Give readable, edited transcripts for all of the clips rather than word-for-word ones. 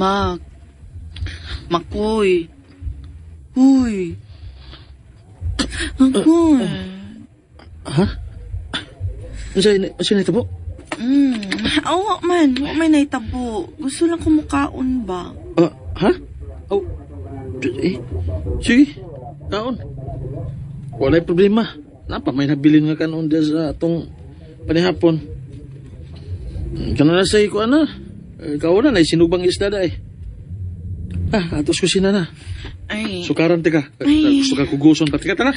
Mak. Makoy. Uy. Makoy. Ha? Saan ito po? Awa man. Wa may naitabo. Gusto lang kumukaon ba? Ha? Oh. Sige. Kaon. Walay problema. Napa may nabilin nga kanon dia sa atong panihapon. Kana na say ko ana. Ikaw na sinubang isda da eh. Atos kusina na. Ay. Sukaran tika. Ay. Gusto ka kuguson pati ka tara.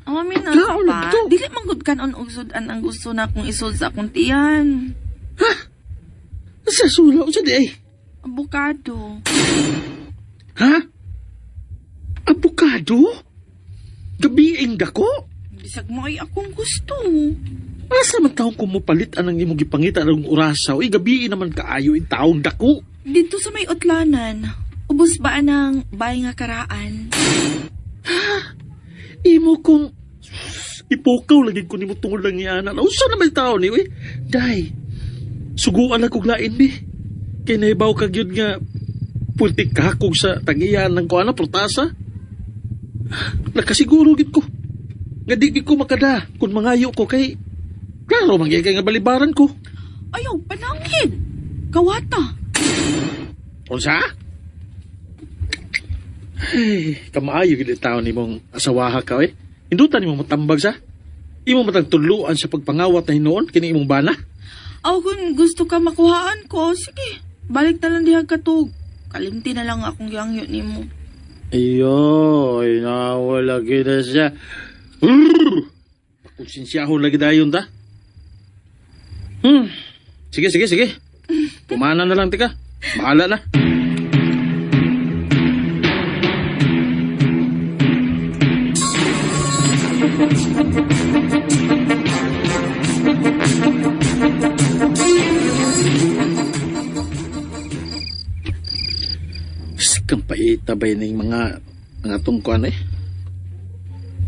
Amin na Kaon pa. to. Dili manggod kanon og sudan ang gusto na akong isod sa akong tiyan. Sa sula o sa di ay. Abukado. Ha? Abukado? Gabiing dako? Bisag mo ay akong gusto. Asa man taong kumupalit anang imong gipangita ng orasaw? Gabi naman kaayo in taong dako. Dito sa may utlanan, ubos ba ng bay nga karaan? Imo kong ipukaw lagi ko nimo tungod lang yan. Usa naman tao ni uy. Day. Suguan lang kog lain bi. Kay naibaw kag yun nga pultik kakog sa tagiyan ng kuana protasa. Nakasiguro gid ko. Nga di gid ko makada kung mangayo ko kay klaro mangyay nga balibaran ko. Ayaw, panangin. Kawata. Unsa? Ay, kamaayo gid taon nimong asawaha ka eh. Indutan nimo matambag sa. Imo matagtuluan sa pagpangawat na hinoon kini imong bana. Aw, kung gusto ka makuhaan ko, sige. Balik na lang diha katog. Kalimti na lang akong gangyo nimo. Ayoy, nawala gid siya. Konsensyahon lagi dayon ta. Sige. Pumana na lang tika. Bahala na. Kang paitabay ng mga atong kuan eh.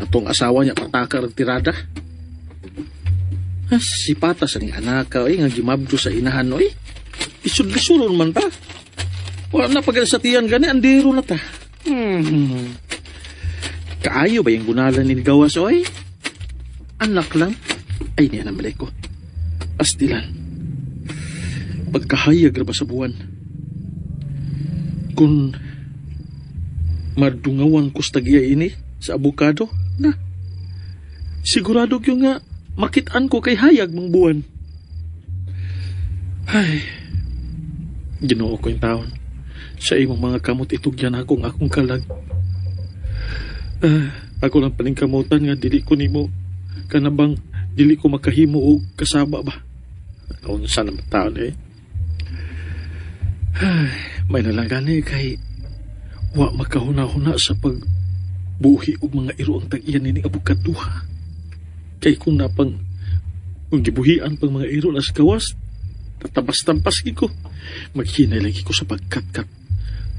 Atong asawa niya patakar ang tirada. Si patas ang anak ka nga gimabdo sa inahan no eh. Isud-lisuron man ta. Wala na pag-asatiyan gani andiro na ta. Kaayo ba yung gunalan ni gawas oy? Anak lang. Ay niya na balik ko. Astilan. Pagkahayag ra ba sa buwan? Kung madungawan ko sa tagiya ini sa abukado, na sigurado yung nga makitaan ko kay hayag mang buwan. Ay, ginoo ko yung taon. Sa imong mga kamot itugyan akong kalag. Ako lang paningkamutan nga dili ko nimo kanabang dili ko makahimo o kasaba ba. Ano sa naman taon eh. Ay, may nalagani kay wa makahuna-huna sa pagbuhi og mga iro ang tag-iyan ni abukaduha. Kay kung gibuhian pang mga iro nas gawas, tatabas-tampas ko. Maghinay lagi ko sa pagkat-kat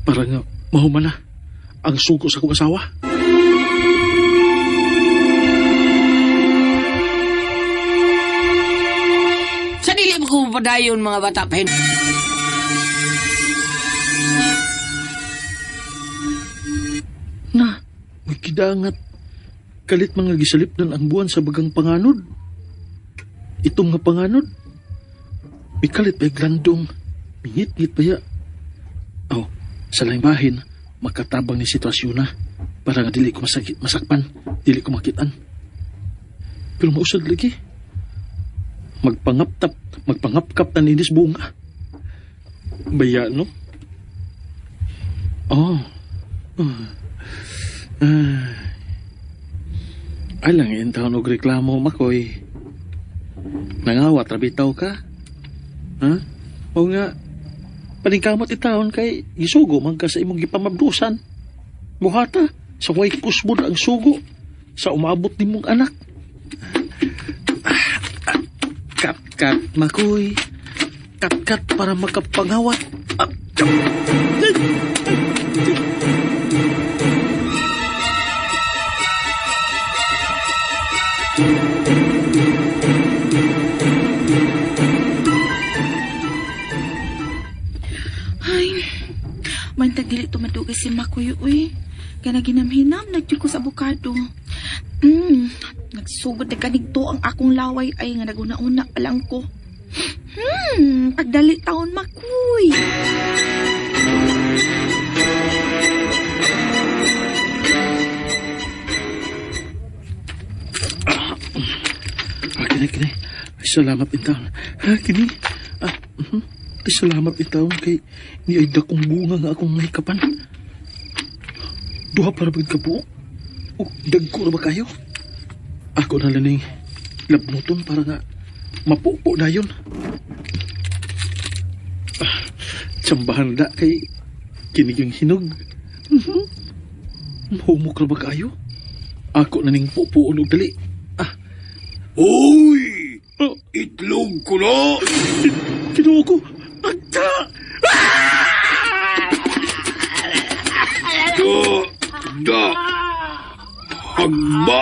para nga mahuman na ang sugo sa kong asawa. Sa dili mo kumapadayon mga bata pa. Na, may kidangat. Kalit mga gisalipdan ang buwan sa bagang panganod. Itong nga panganod. May kalit pa glandong. Mingit-ngit pa ya. Sa laing bahin, makatabang ni sitwasyon na. Para nga dili ko masakpan. Dili ko makitaan. Pero mausad lagi. Magpangapkap na ninis bunga. Baya, no? Alang yung taon og reklamo, Makoy. Nangawat, rabitaw ka? Ha? O nga, paningkamot itaon kay isugo man ka sa imong gipamabdusan. Buhata, sa way kusbod ang sugo sa umabot ni mong anak. Kat, Makoy. Kat para makapangawat. Man dili tumadugay si Makoy, uy. Kaya ginamhinam, nagtiyok ko sa abukado. Nagsugod na kanigto ang akong laway ay nga naguna-una pa lang ko. Pagdali taon, Makoy. Kini. Ay, salamat intaon. Kini. Ay, salamat intaon kay ni ay dakong bunga nga akong mahikapan. Duha para bagid ka po. O, dagko na ba kayo? Ako na lang yung labnuton para nga mapupo na yun. Tsambahan da kay kinigang hinog. Mahumok na ba kayo? Ako na ning pupuon og dali. Uy! Itlog ko na! Kinuha ko. Agta! Hagba!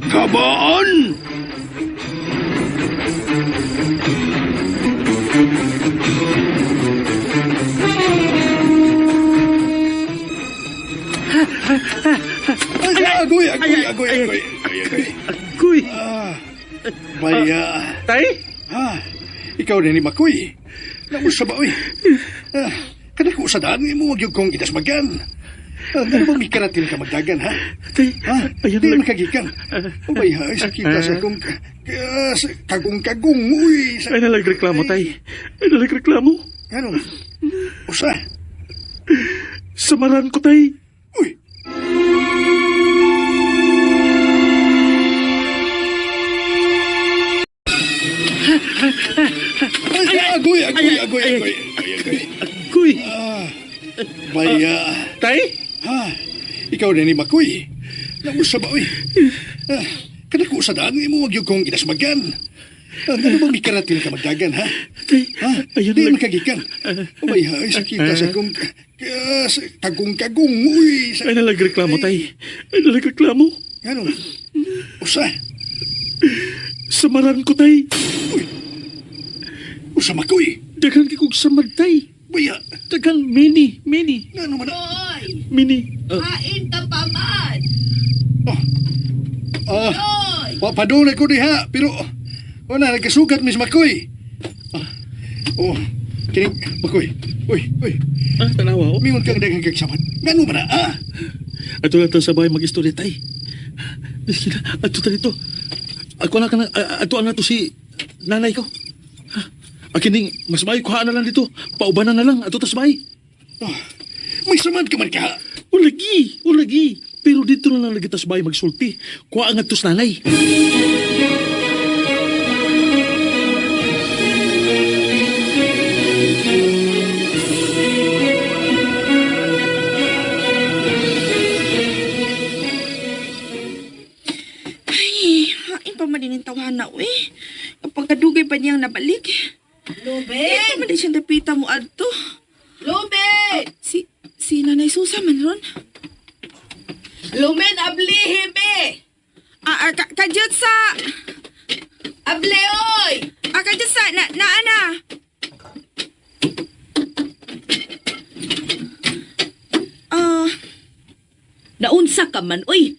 Kabaan! Agoy! Kuy! Baya! Tay? Ikaw rin ni Makoy. Namusta ba, uy? Kada ko sa daan mo, wag yung kong idasmagan. Ano bang may karatil ka magdagan, ha? Tay, ayan Di lang. makagikan. Ubay, ha? Sa kita sa kong kagong-kagong, uy. Ay nalagreklamo, tay. Ay nalagreklamo. Ano? Usa? Samaran ko, tay. Uy! Agoy! Kuy! Baya! Tay? Ikaw rin ni Makoy. Namusta ba, uy? Kada ko sa daan mo, wag yung kong idasmagan. Ano bang may karatil ka magdagan, ha? Tay, ayan Di lang. makagikan. Ubay, ha? Sa kita sa kong kagong-kagong, uy. Ay nalagreklamo, tay. Ay nalagreklamo. Ano? Usa? Samaran ko, tay. Usa, Makoy? Daghang kikog samad, tay. Baya! Daghang mini. Ano man? Mini. Kain ka pa man! Oy! Padunay ko diha, pero wala, nagkasugat, Miss Makoy. Kining, Makoy. Uy. Tanawa, oh. Mingon kang dagang kagsamat. Ngano ba na, Ato na sa bahay mag-istorya, tay. Sige na, ato ta dito. Ako na ka na, ato na to si nanay ko. Akining, mas may kuhaan na lang dito. Paubanan na lang, ato ta sa bahay. May samad ka man ka. Ulagi. Pero dito na lang lagi ta sa bahay magsulti. Kuha ang ato sa nanay. Ay, hain pa man din ang tawhana, uy. Kapag kadugay pa niyang nabalik. Lubin! Pa man din siyang napita mo adto. Lubin! Si Nanay Susa man ron. Lumen, ablihi, be! Kadyot sa... Able, oy! Kadyot sa... Ana. Naunsa ka man, oy!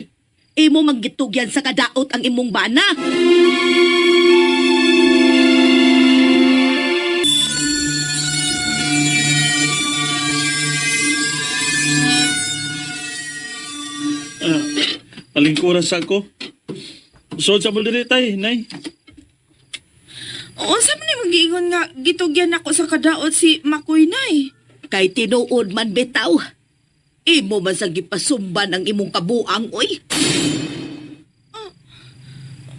Imo manggitugyan sa kadaot ang imong bana. Alingkuran sa ako. Sod sa diri, tay, nay. Unsa man ni mag-iingon nga gitugyan ako sa kadaot si Makoy, nay? Kay tinuod man bitaw. Imo man sa gipasumban ang imong kabuang, oy!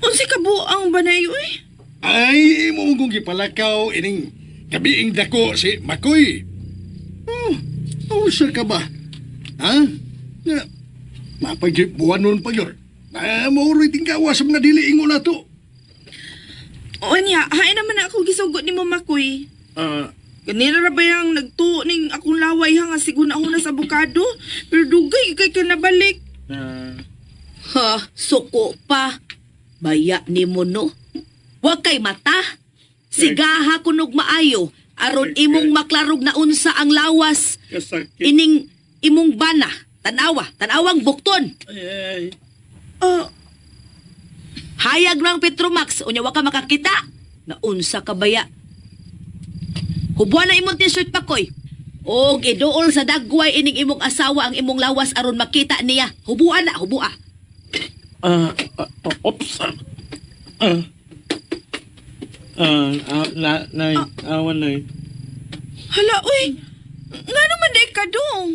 Unsa kabuang ba na uy? Ay, mo mong gipalakaw ining kabiing dako si Makoy. Usa ka ba? Ha? Mapagbuwan nun pa yun. Mauroy tingkawa sa mga diliingo na to. O niya, hain naman na ako gisugot ni mo, Makoy. Ganira ra ba yung nagtuo ning akong laway ha nga siguna ako na sa abukado? Pero dugay kay ka nabalik. Ha, suko pa. Baya ni mo, no? Huwag kay mata. Sigaha kunog maayo. Aron imong maklarog na unsa ang lawas. Kasakit. Ining imong bana. Tanawang bukton. Ay. Hayag ng Petromax, unya wa ka makakita. Naunsa ka baya? Hubuan na imong t-shirt Makoy. O giduol sa dagway ining imong asawa ang imong lawas aron makita niya. Hubua. Oops. Awan na eh. Hala, uy. Nga naman di ka dong.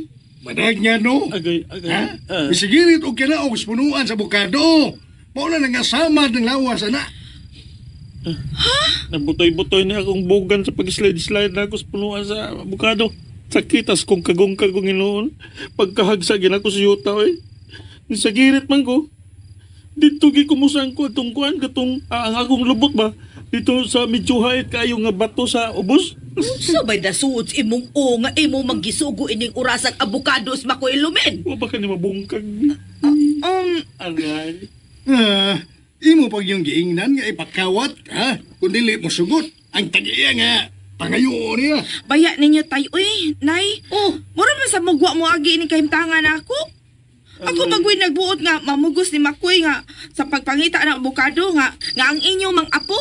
Madag nga no. Agay. Ha? Bisigirit o kinaog punuan sa bukado. Mauna nang asama ng lawas, ana. Nabutoy-butoy na akong bugan sa pag-slide-slide na ako sa punuan sa abukado. Sakitas kong kagong-kagong inoon. Pagkahagsagin ako sa yuta, eh. Nisagirit man ko. Dito gikumusan ko atong kuan katong ang akong lubot ba. Dito sa medyo hait kayo nga bato sa ubos. Sabay da suot imong o nga imong magisugo ining urasang abokados Makoy Lumen. Wa ba ka ni mabungkag? Agay. Imo pag yung giingnan nga ipakawat, ha? Kung dili mo sugot, ang tagiya nga, pangayo niya. Baya ninyo tayo, uy, nay. Mura man sa mugwa mo agi ni kahimtangan ako. Ako magwin nagbuot nga mamugos ni Makoy nga sa pagpangita ng abukado nga ang inyong mang apo.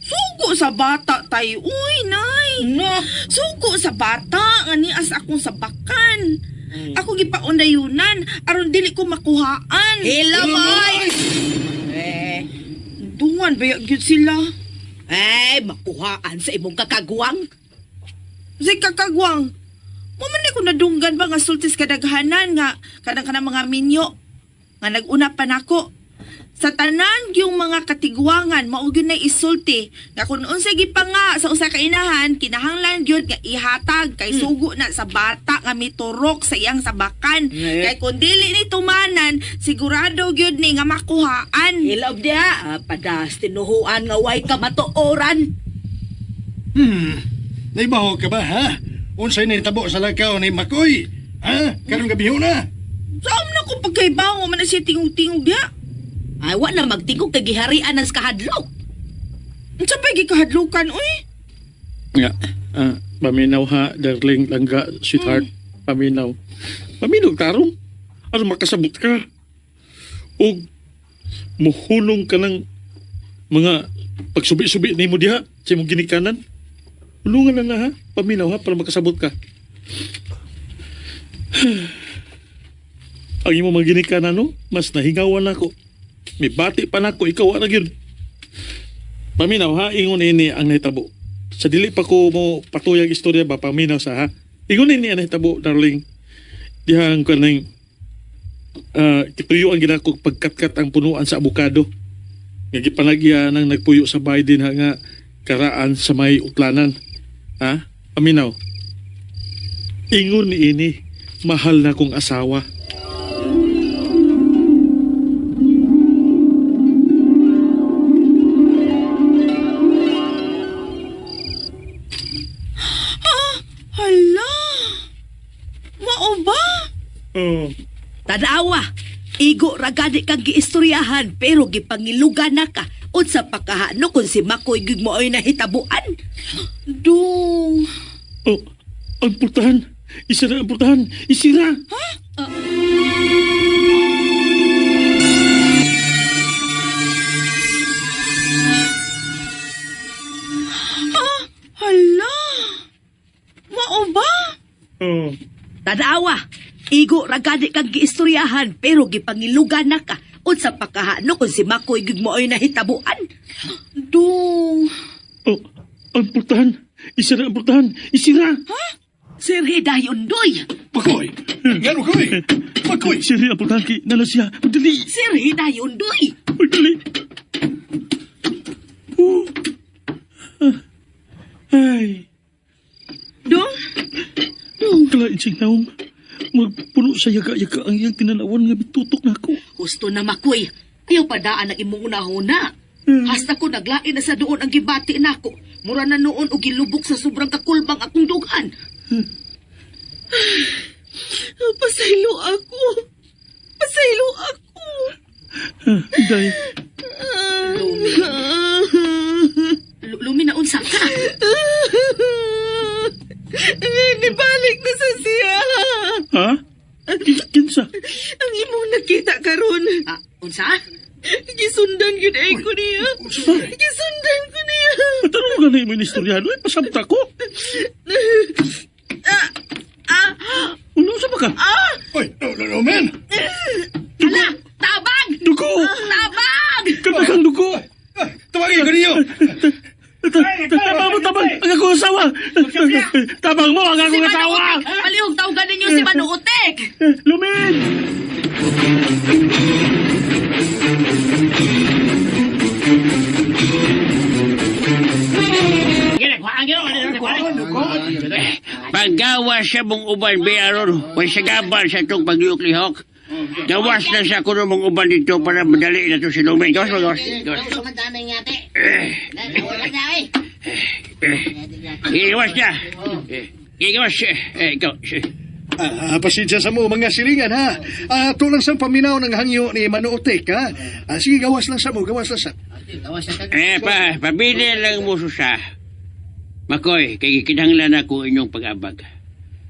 Sugo sa bata tayo, uy, nay. No. Sugo sa bata, nga nias akong sabakan. Ako gipaundayunan, aron dili ko makuhaan. Hello, boy! Dungan, baya gyud sila. Makuhaan sa imong kakagwang. Say kakagwang, maman ko nadunggan ba nga sultis kadaghanan nga kanang mga minyo nga nag-una pa nako. Sa tanan yung mga katigwangan mao gyud na isulti nga kun unsa gipanga sa usa ka inahan kinahanglan gyud nga ihatag kay sugo na sa bata nga miturok sa iyang sabakan. Kay kun dili ni tumanan sigurado gyud ni nga makuhaan. Hilaw dia, padas tinuhuan nga way ka matuoran. Naibaho ka ba, ha? Unsay na itabo sa lakaw ni Makoy? Ha? Karong gabi na. Saan na ko pagkaibaw man na siya tingog-tingog dia? Ay, wa na magtingog kay giharian ng kahadlok. Unsa pa gikahadlukan uy? Nga, paminaw ha, darling, langga, sweetheart, paminaw. Paminaw, tarong. Ano makasabot ka? O, muhulong ka ng mga pagsubi-subi ni mo diha sa imong ginikanan. Hulungan na ha, paminaw ha, para makasabot ka. Ang imong mga ginikanan, no? Mas nahingawan ako. May bati pa na ako, ikaw ara gyud. Paminaw ha, ingon ini ang nahitabo. Sa dili pa ko mo patuyag istorya ba, paminaw sa ha. Ingon ini ang nahitabo, darling. Dihang ko nang kituyuan ginako pagkatkat ang punuan sa abukado. Nga gipanagya nang nagpuyo sa Biden ha nga karaan sa may utlanan. Ha? Paminaw. Ingon ni ini, mahal na kong asawa. Hala. Mao ba? Oh. Tanawa, igo ragani kang giistoryahan pero gipangilugan na ka. Unsa pa kahano kung si Makoy gyud mo ay nahitabuan? Dung. Oh, ang putahan. Isira ang putahan. Isira. Hala. Mao ba? Oh. Tanawa, igo ragani kang giistoryahan pero gipangilugan na ka. Unsa pa kahano kung si Makoy gyud mo ay nahitabuan? Dung. Oh, ang putahan. Isira ang putahan. Isira. Sir Hidayon Doy! Makoy! Gano koy? Makoy! Isira ang putahan kay nalasya. Magdali. Sir Hidayon Doy! Magdali. Oh. Ay. Dung. Kalain sing naong. Magpuno sa yaga-yaga ang iyang tinanawan nga bitutok na ako. Gusto na Makoy. Ayaw pa daan ang imong una-una. Hasta ko naglain na sa doon ang gibati nako. Mura na noon o gilubok sa sobrang kakulbang akong dugan. Pasaylo ako. Pasaylo ako. Day. Lumi na unsa ka. Ibalik na sa siya. Ha? Kinsa? Ang imong nakita karon. Unsa? Gisundan gyud ay ko niya. Gisundan ko niya. Tanong ka na yung ministeriano, ay pasabta ko. Ano sa ba ka? Oy, no, man. Ala, tabag! Dugo! Tabag! Kanagang dugo! Tawagin ko ninyo. Tabang! Ang akong asawa! Tabang mo! Ang akong asawa! Palihog tawagan ninyo si Manuotek! Lumin! Paggawas sa mong uban biyaron, may sagaban sa itong paglihok-lihok. Gawas na sa kuno mong uban dito para madali na ito si Lumen. Gawas mo, gawas. Iwas na. Iwas. Ikaw. Pasensya sa mo, mga silingan, ha? Tulang sa paminaw ng hangyo ni Manuotek, ha? Sige, gawas lang sa mo, gawas lang sa. Pabili lang mo susa. Makoy, kay kinahanglan ako inyong pag-abag.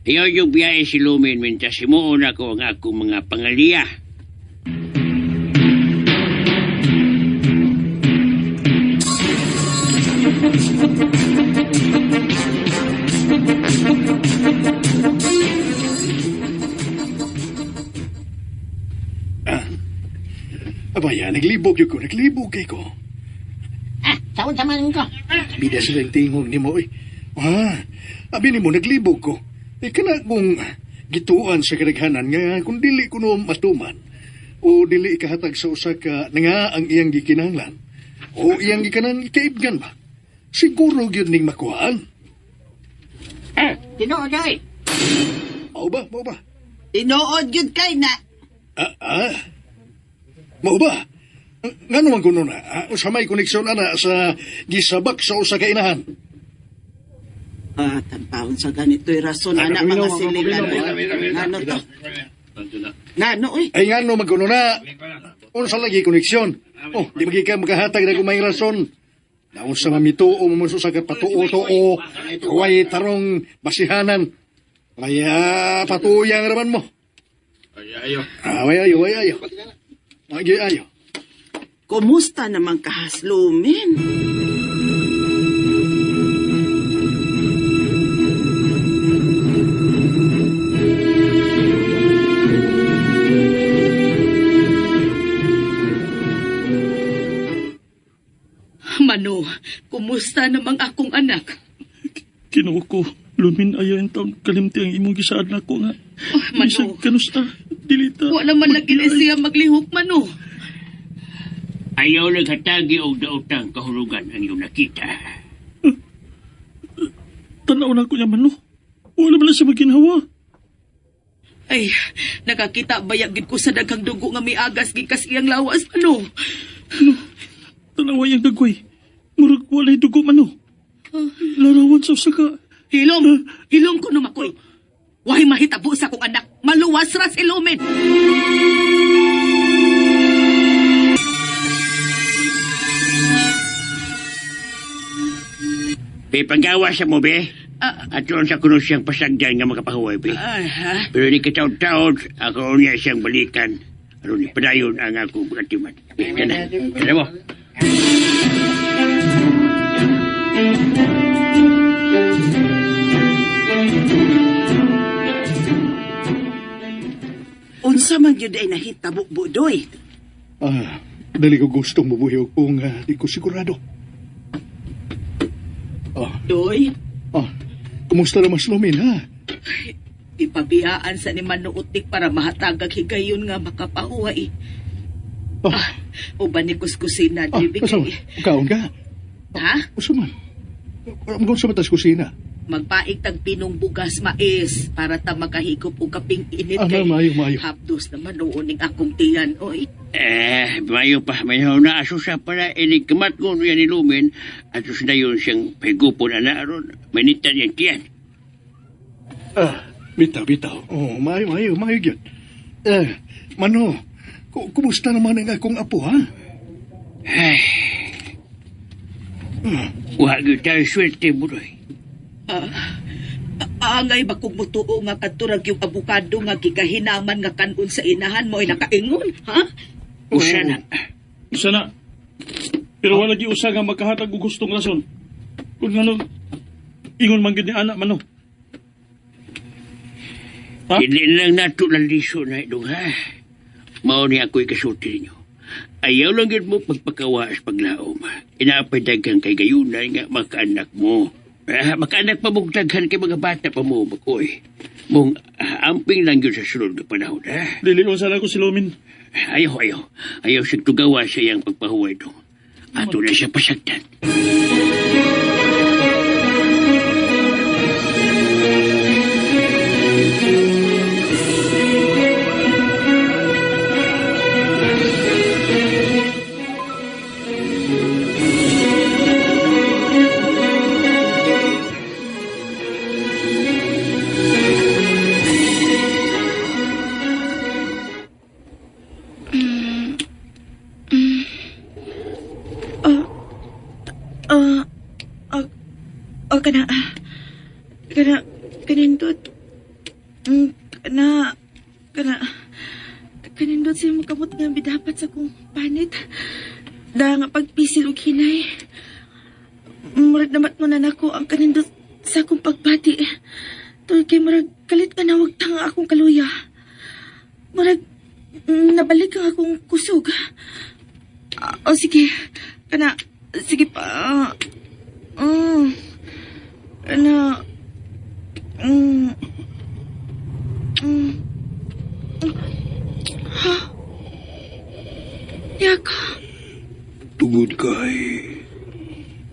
Iyaw yung biyahe si Lumen, mintas simuon ako ang akong mga pangaliya. Abaya, naglibog yun ko, naglibog kay ko. Saan samanin ko? Bida sila yung tingog ni mo, eh. Abi ni mo, naglibog ko. Kana kung gituan sa kadaghanan nga kung dili ko no matuman o dili ikahatag sa usa ka nga ang iyang gikinahanglan o iyang gikanang ikaibgan ba? Siguro gyud ning makuhaan. Tinood ay. Mao ba? Tinuod gyud kay na. Mao ba? Nga naman kuno na, sa may koneksyon ana sa gisabak sa usa ka inahan. Tagpaon sa ganito'y rason, anak mga siligan. Ano to? Ngano, eh? Ay nga no magkuno na. Unsa lagi koneksyon? Oh, di magika makahatag na kumay rason. Naon sa mamito o mamuso sa patuo-tuo, huwag tarong basihanan. Kaya patuyang raman mo. Ay, ayo. Kumusta naman kahaslumin? Mano, kumusta namang akong anak? Kinuha ko. Lumin ayaw yung taon kalimti ang imong gisaad na ko nga. Mano. Isang kanusta. Dilita. Wala man lagi na siya maglihok, Mano. Ayaw naghatagi o daotang kahulugan ang iyong nakita. Tanaw na ko niya man, no? Wala ba na siya maginhawa? Ay, nakakita bayagid ko sa daghang dugo nga may agas gikas iyang lawas, Mano. Tanawa yung dagway. Murag walay dugo man, no? Larawan sa usaka. Hilom ko numakoy. Wahay mahitabo sa kong anak. Maluwas ra si Lumen. Paggawa sa mo, be? At doon sa kuno siyang pasagdan nga makapahuway, be. Pero ni kataon-taon, ako niya siyang balikan. Ano ni, padayon ang akong pagkatiman. Be, kana. Kana mo? Unsa man yun ay nahitabo, Budoy? Dali ko gustong mabuhi kung di ko sigurado. Doy, Kumusta na mas lumin, ha? ipabiyaan sa ni Manuotik para mahatagag higayon nga makapahuway. Uban ni kuskusina, David. Kasama, kaon ka? Ha? Usaman. Magkong sa matas kusina. Magpaig tag pinong bugas mais para ta makahigop og kaping init Mayo. hapdos naman noon ning akong tiyan, oy. Mayo pa. Mayo na aso sa para inikamat ko niya ni Lumen at na yun siyang pagupon na naroon. Manitan yan tiyan. Bitaw. Oh, mayo yun. Mano, kumusta naman ang akong apo, ha? Wag tayo swerte, Budoy. Angay ba kung mutuo nga katurag yung abukado nga gikahinaman nga kanon sa inahan mo ay nakaingon, ha? Usa na. Isa na. Pero wala gi usa nga magkahatag og gustong rason. Kung ano, ingon man gid ni anak man no. Ha? Hindi lang nato ng liso na idong ha. Mao ni ako'y kasulti ninyo. Ayaw lang yun mo pagpakawaas paglaom. Inaapay dagang kay gayunay nga makaanak mo. Makaanak pa mong daghan kay mga bata pa mo, Makoy. Mong amping lang yun sa sunod na panahon, ha? Dili sana ko si Lumin. Ayaw. Ayaw siya tugawa sa iyang pagpahuway do. Ato na siya pasagdan. Kanindot. Kanindot siya makamot nga bidapat sa kong panit. Da nga pagpisil og hinay. Murag namat mo na nako ang kanindot sa akong pagpati. Toy kay murag kalit ka na wag tanga akong kaluya. Murag nabalik ang akong kusog. O sige. Sige pa. Yaka. Tungod kay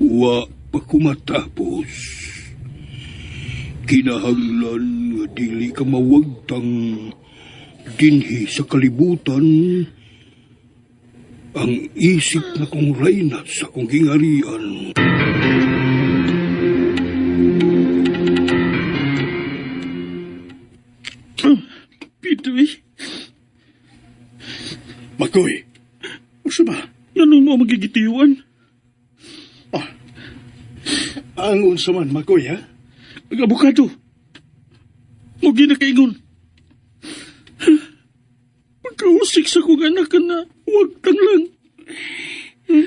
wa pa kumatapos. Kinahanglan nga dili ka mawagtang dinhi sa kalibutan ang isip na kong reyna sa kong hingarian. Pitoy, Makoy, usa ba? yan mo magigitiwan. Ang unsa man, Makoy, ha? Ang abukado. Mo ginakaingon. Pagkausik sa kong anak ka na, huwag tang lang.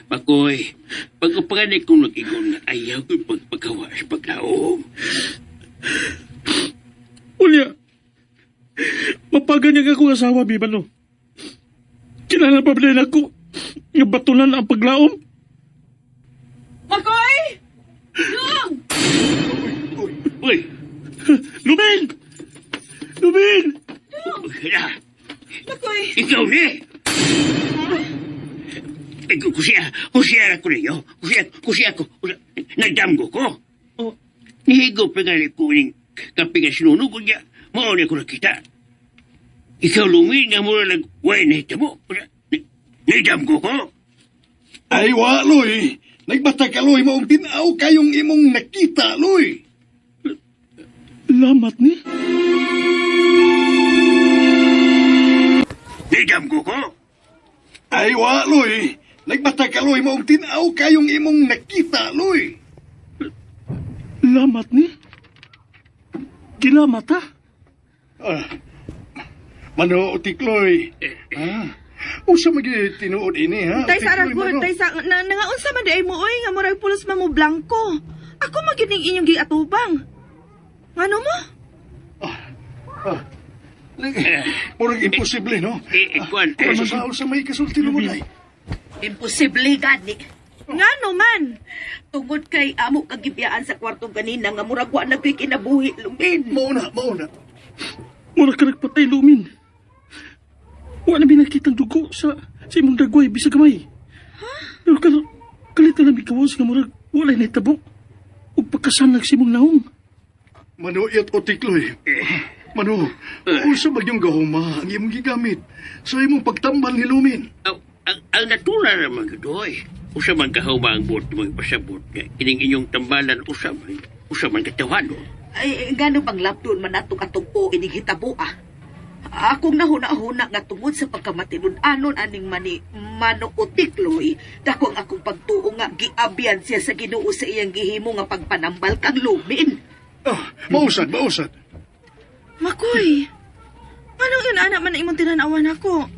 Makoy, pag-upanganay kong nag-ingon na ayaw ko'y pagpagawas paglaom. Ulya, mapaganyan ako asawa, Biban, no? Kilala pa ba ako nga batulan ang paglaom? Makoy! Yung! Uy! Lumin! Lumin! Kaya, Makoy! ikaw ni! Kusiya ako ninyo. Kusiya ako. Nagdamgo ko. Oh, Nihigo pa nga ko ning kapinga sinunog ko niya. Mauna ko nakita. Ikaw lumin nga mula nag-way na hita mo. Nagdamgo ko. Ay, wa, Loy. Nagbata ka, Loy. Maong tinaw kayong imong nakita, Loy. lamat ni. Nagdamgo ko. Ay, wa, Loy. Nagbata ka, Loy. Maong tinaw kayong imong nakita, Loy. Lamat ni? Gilamat, ha? Mano, Tikloy. Usa magi tinuod ini, ha? Tay sa Tikloy, aragod, mano. tay sa nangaunsa man di ay mo oy nga murag pulos man mo blanco. Ako magining inyong giatubang. Ngano mo? Murag imposible, no? Kwan. Kung sa may kasulti mo ay. Imposible gani. Ngano man? Tungod kay amo kagibiyaan sa kwartong kanina nga murag wa na ko'y kinabuhi, Lumin. Mauna. Mura ka nagpatay, Lumin. Wala na binakitang dugo sa imong dagway, bisa gamay. Pero kalit na lang ikawas nga murag wala na itabo. O pagkasanag si mong naong. Mano, iyat o Tikloy. Mano, usa magyong gahuma ang imong gigamit sa imong pagtambal ni Lumin. Ang natural naman gadoy. Usa man kahuma ang buot mo ipasabot nga. Kining inyong tambalan usa man katawhano. Ay, gano bang lapdon man natong atong inigitabo ah. Akong nahuna-huna nga tungod sa pagkamatinud-anon aning mano o Tikloy, dakong akong pagtuo nga giabyan siya sa Ginoo sa iyang gihimo nga pagpanambal kang Lumin. Oh, mausad, mausad. Makoy, anong yun anak man na imong tinanawan ako?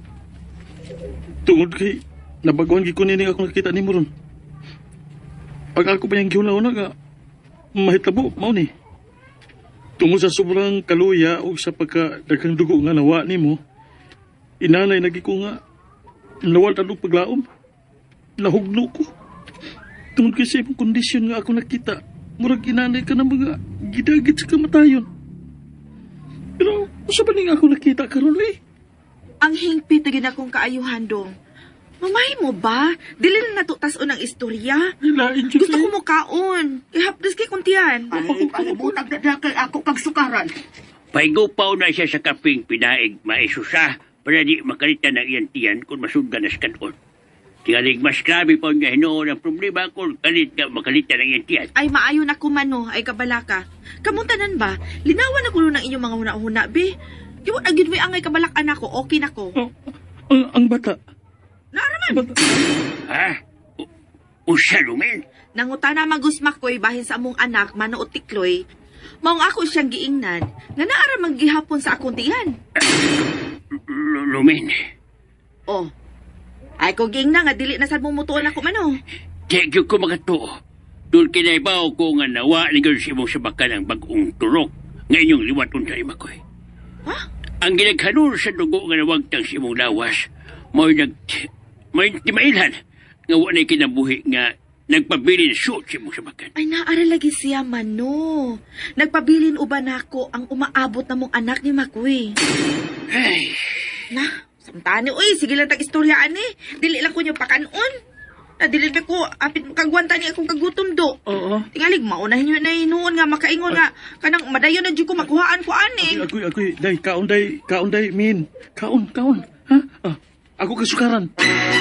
Tungod kay nabaguan gi ko nini ako nakita ni mo ron. Pag ako pa yung giulaw na nga, mahitabo, mao ni. Tungod sa sobrang kaluya o sa pagkadaghang dugo nga nawa ni mo, inanay lagi ko nga, nawal tanong paglaom. Nahugno ko. Tungod kay sa imong kondisyon nga ako nakita, murag inanay ka na mga gidagit sa kamatayon. Pero, sa ba nga ako nakita karon eh? Ang hingpit na ginakong kaayuhan dong. Mamay mo ba? Dili na natutas o ng istorya. Nilain siya Gusto ko mo kaon. Ihapdas kay kuntian. Butag na kay ako kang sukaran. Paigupaw na siya sa kaping pinaig maisusa para di makalitan ng iyang tiyan kung masugdan na sa kanon. Tingalig mas grabe pa nga hinoon ang problema kung kalit ka makalitan ng iyang tiyan. Ay maayo na kumano, ay kabalaka. Kamuntanan ba? Linawan na kulo ng inyong mga huna-huna, be. Kiwag agad may angay kabalak anak ko, okay na ko. Oh, ang bata. Naaraman! Ha? Usa lumen? Nangutana magusmak ko'y bahin sa among anak, manoot tikloy. Maong ako siyang giingnan, nga naaramang gihapon sa akong tiyan. Lumen. Oh, ay ko giingnan nga dili na sad mong mutuon ako mano. Kaya ko makatuo. Doon kinaibaw ko nga nawa ni Gersi mong sabakan ang bagong turok. Ngayon yung liwaton sa ima ko. Ha? Ang ginaghanur sa dugo nga nawagtang si mong lawas, may timailhan nga wala kinabuhi nga nagpabilin suot si mong sabakan. Ay naara lagi siya mano. Nagpabilin uban ako ang umaabot na mong anak ni Makoy. Ay, Na, samtani, uy, sige lang tag-istoryaan eh. Dili lang ko niyo pakanon. Dili ba ko, apit kagwanta niya akong kagutom do. Oo. Tingalig, maunahin nyo na hinuon nga, makaingon nga, kanang madayon na dyan ko makuhaan ko ani. Ako'y, day, kaon, day, min. Kaon. Ha? Ah, ako kasukaran. Ah,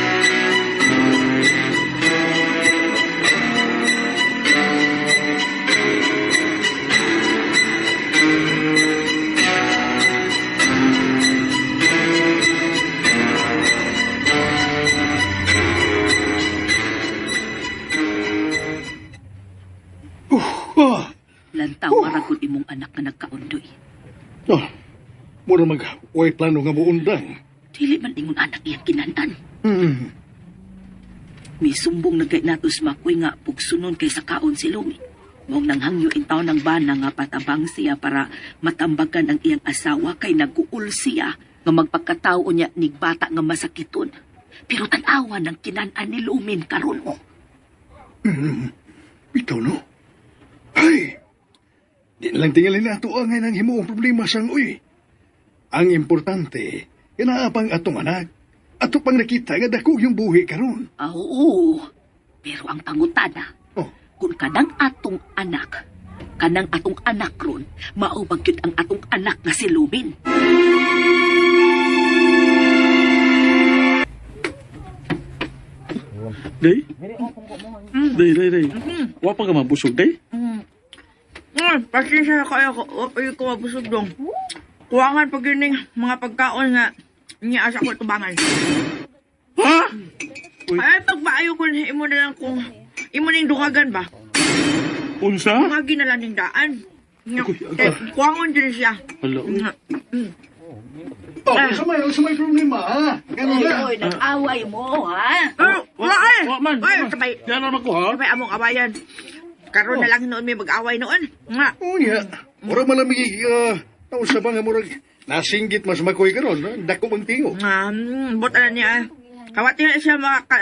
Lantaw aragod imong anak nga nagkaundoy. oh, mura way plano nga muundang. Dili man ingon anak iyang kinantan. Hmm. May sumbong na kay natos Makoy nga pugsunon kay sa kaon si Lumi. Mong nanghangyo in taon ng bana nga patabang siya para matambagan ang iyang asawa kay nagkuul siya nga magpagkatao niya nig bata nga masakiton. Pero tanawa ng kinanan ni Lumin karon mo. Ikaw no? Ay! Di na lang tingalin na ito ang ng himuong problema sang uy. Ang importante, kinaapang atong anak. Ato pang nakita nga dako yung buhi karon. Oo. Pero ang pangutana, Oh, kung kanang atong anak ron, maubag yun ang atong anak nga si Lumin. Day? Day. Wa pa ka mabusog, day? Pasensya na kayo ko, wapay ko mabusog dong. Kuwangan pag yun mga pagkaon nga, niya asa ko tubangan. Ha? Ay, pagpaayo ko, imo na lang kung, imo na yung dungagan ba? Unsa? Dungagin na lang yung daan. Kuwangon din siya. Hala. sa may problema, ha? Ganun na. Nag-away mo, ha? Wala eh! Wa man. Ay, sabay, Yan naman ko, ha? sabay among awayan. Karoon na lang noon may mag-away noon. Nga. Oo niya. Mura malamig, nausa ba nga murag nasinggit mas makoy karon, ha? Dako bang tingo. Buta na niya. Kawati na siya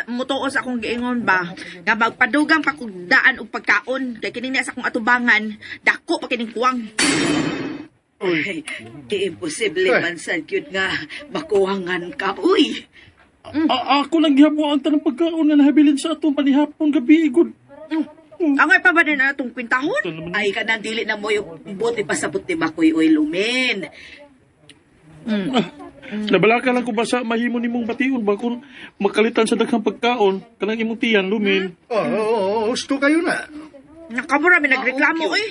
mutuos akong giingon ba. Nga magpadugang pakugdaan og pagkaon. Kaya kining niya sa akong atubangan. Dako pa kining kuwang. Ay, imposible man sa cute nga makuhangan ka, uy. Ako lang gihapon ang tanang pagkaon nga nahabilin sa atong panihapon gabi, igod. Angay pa ba din na itong kwintahon? Ay, kanang dili na mo yung buti pasabot ni Makoy, uy, Lumin. Nabalaka lang ko ba sa mahimo nimong bation ba kung makalitan sa daghang pagkaon kanang imong tiyan, Lumin. Oo, gusto kayo na. Nakamura, may nagreklamo eh.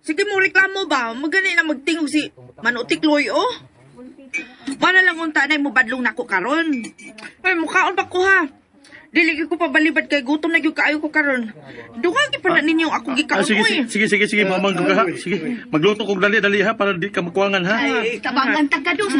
Sige mo reklamo ba? Magani na magtingog si Manutikloy, oh. Mana lang unta na mo badlong nako karon. Ay, mukhaon pa ko ha. Dili ko pabalibad kay gutom na gyud kaayo ko karon. Dungagi pa na ninyo akong gikaon Sige, oy. sige, mamang ka ha. Sige, magluto kong dali ha para di ka magkuwangan ha. Ay, tabangan tagados.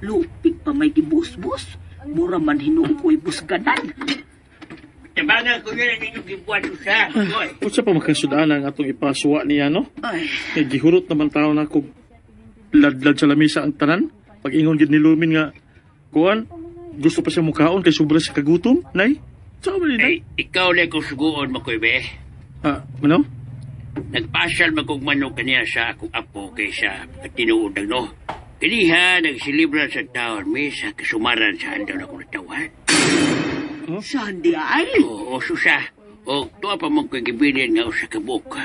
Lupit pa may gibus-bus. Mura man hinuong ko'y busganan. Tabangan ko nila ninyo gibuhat sa. Oy. Kung sa pa makasudan ang atong ipasuwa niya, no? Ay, Eh, gihurot naman tao na kung ladlad sa lamisa ang tanan. Pag ingon gid ni Lumin nga, kuan, gusto pa siya mukaon kay sobra sa kagutom, nay? Saan ba Ay, nay? ikaw na kung suguon mo ko, be. Ano? Nagpasal magkong manok kaniya sa akong apo kaysa tinuod no. Kaniha, nagsilibra sa taon, may sa kasumaran sa andaw na kong natawan. saan di ay? Oo, susa. O, tuwa pa mong kagibilin nga sa kabuk.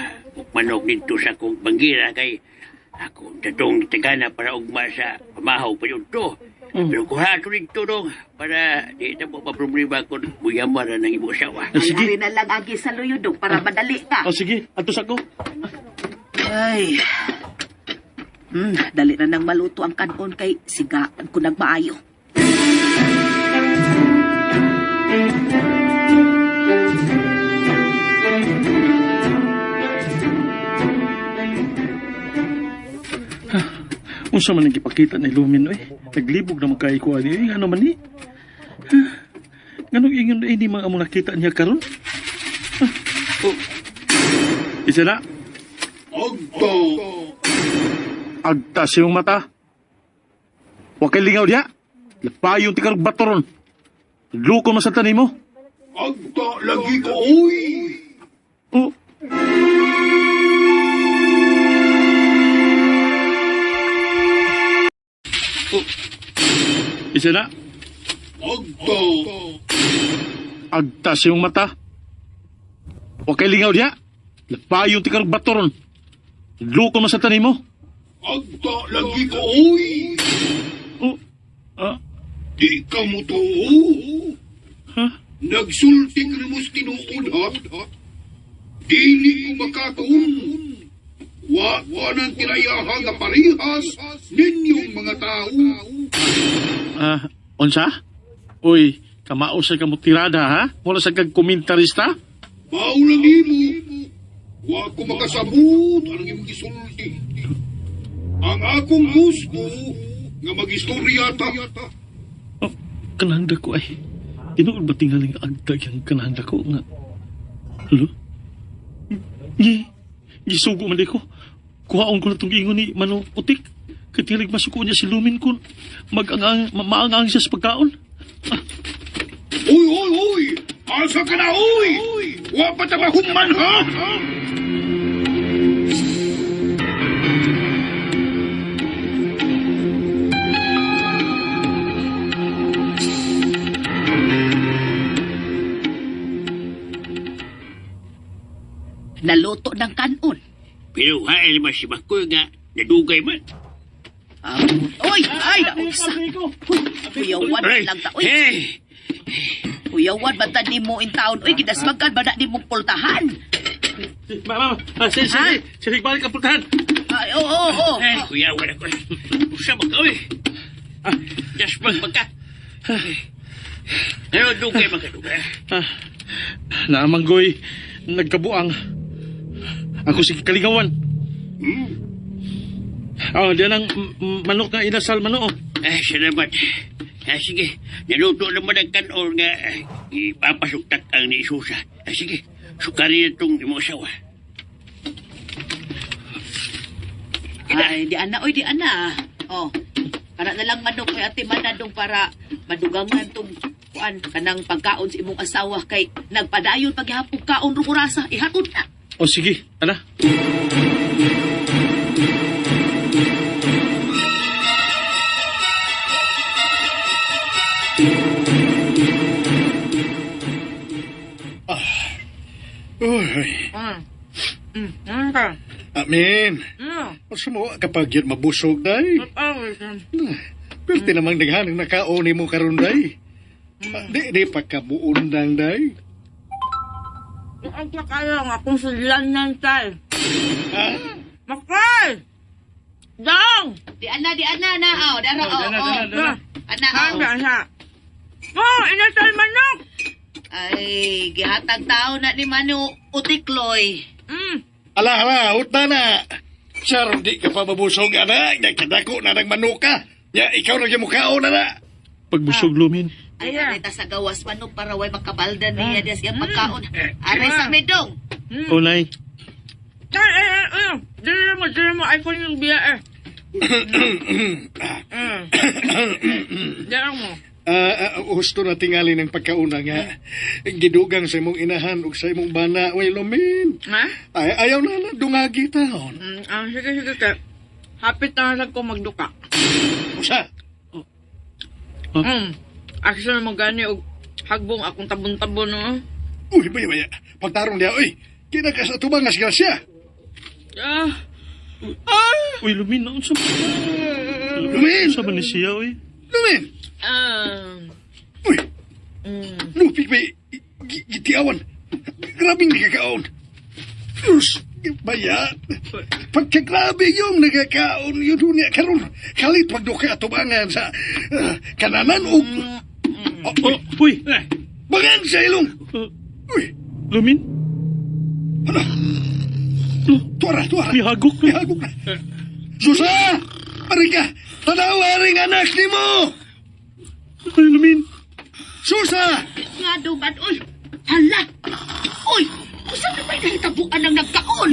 Manok dito sa akong bangira kay ako tatong tagana para ugma sa pamahaw pa yun to. Pero kuha ito dito dong para di na po maproblema kung buyamara ng ibo asawa. Sige. Alari na lang agi sa luyodong para madali ka. Sige, atos ako. Ay. Dali na nang maluto ang kanon kay sigaan ko nagmaayo. Unsa man ang ipakita ni Lumin, eh. Naglibog na magkay ko ani. Ano man ni? Ganong ingon eh, di mga among nakita niya karon. Isa na. Agto! Agtas yung mata. Huwag kay lingaw diya. Lapay yung tikarog batoron. Lukon mo sa tanim mo. Agta lagi ko, uy! Oh. Isa na. Agto! Agtas yung mata. Huwag kay lingaw diya. Lapay yung tikarog batoron. Lukon mo sa tanim mo. Agta lagi ko, uy! Oh. Di ka mo to, Ha? Nagsulti ka na mo's tinuod, ha? Dili ko makakaon. Wa nang tinayahan nga parihas ninyong mga tao. Unsa? Uy, kamao sa kamo tirada, ha? Mula sa kag-komentarista? Mao lang imo. Wa ko makasabot ang imong gisulti. Ang akong gusto nga mag-istorya ta. Oh, kananda ko ay. Tinuod ba tingaling agdag yung kananda ko nga? Hello? Gisugo man di ko. Kuhaon ko na itong ingon ni Manong Putik. Katilig masuko niya si Lumin kun maangang siya sa pagkaon. Uy! Asa ka na, uy! Wa pa tabahuman, ha? Naluto ng kanon. Pero hail mas si Makoy nga nadugay man. Uy! Ay, naunsa. Kuyawan Ay, lang ta. Uy, hey! kuyawan ba ta di mo in town? Uy, kinasmagan ba na di mo pultahan? Mama, sige, balik ang pultahan. Ay, oo. Ay, kuya, wala ko. Usa ba ka, uy? Just magka. Ano, dugay magkadugay. Naamanggoy, nagkabuang. Ako si Kalingawan. Diyan ang manok nga inasal mano. Ay, salamat. Sige, naluto naman ang kanon nga ipapasuktak ang ni Isusa. Sige, sukari na itong imong asawa. Ay, di ana. Oh, para na lang manok kay ate manadong para madugangan tong kuan kanang pagkaon sa imong asawa kay nagpadayon paghihapon kaon ro kurasa ihatod na. O sige, ana. Ay, Amin. Mm. Masa mo kapag yun mabusog, day. Pwerte namang naghanang nakaon mo karon, day. Di pagkabuundang, day. Ang kaya nga kung sulan ng tay. Ha? Makay! Dong! Di ana na. Oh, dara oh. Ana oh. Siya. Oh, inasal manok! Ay, gihatag tao na ni Manu Utikloy. Ala, utna na. Sir, di ka pa mabusog, ana. Nagkadako na nagmanuka. Ya, ikaw na yung mukhaon, ana. Pagbusog lumin. Ay, arita sa gawas manok para way makabalda niya des yung pagkaon. Aray sa medong. O, Nay. Dili mo iPhone yung biya eh. Diyan mo. Husto na tingali ng pagkauna nga. Gidugang sa imong inahan ug sa imong bana. Uy, lumin. Ha? Ay, ayaw na dungagi taon. Sige ka. Hapit na lang ko magduka. Usa. Actually mo gani og hagbong akong tabon-tabon no. Uy, baya. Pagtarong niya, uy. Kinakas na tumangas grasya. Uy, lumin. Unsa Lumin! ba ni siya, uy? Lumin! Uy! Lupik may gitiawan. Grabing nagkakaon. Diyos, baya. Pagkagrabe yung nagkakaon yun niya karon. Kalit magduka tubangan sa kananan o... Uy! Bangan sa ilong! Uy! Lumin? Ano? Tuara! May hagok May na. hagok na. Susa! Arika! Tanawa rin anak ni mo! Ay, lumin. Susa! Nga duman, uy. Hala! Uy! Usa na may nahitabuan ng nagkaon?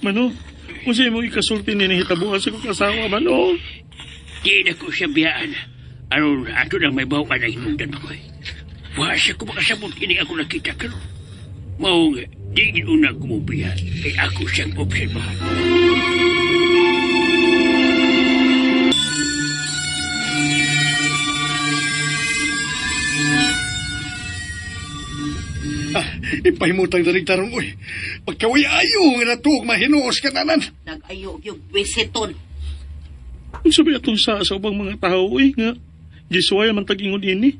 Mano. Kung sa'yo mo ikasulti ni nahitabuhan sa kong kasawa, Mano. Di na ko siya biyaan. Aron, ato lang may bawa na hinundan ako eh. Wala siya ko makasabot, ini ako nakita ka no. Mao nga, di inuna ko mo biyaan. Kay ako siyang obserbahan. Ipahimutang dalig tarong, uy. Pagkaway ayo nga na to, mahinuos ka nanan. Nag-ayo yung bisiton. Kung sabi atong sa ubang mga tao, uy, nga. Gisway man tag-ingon ini.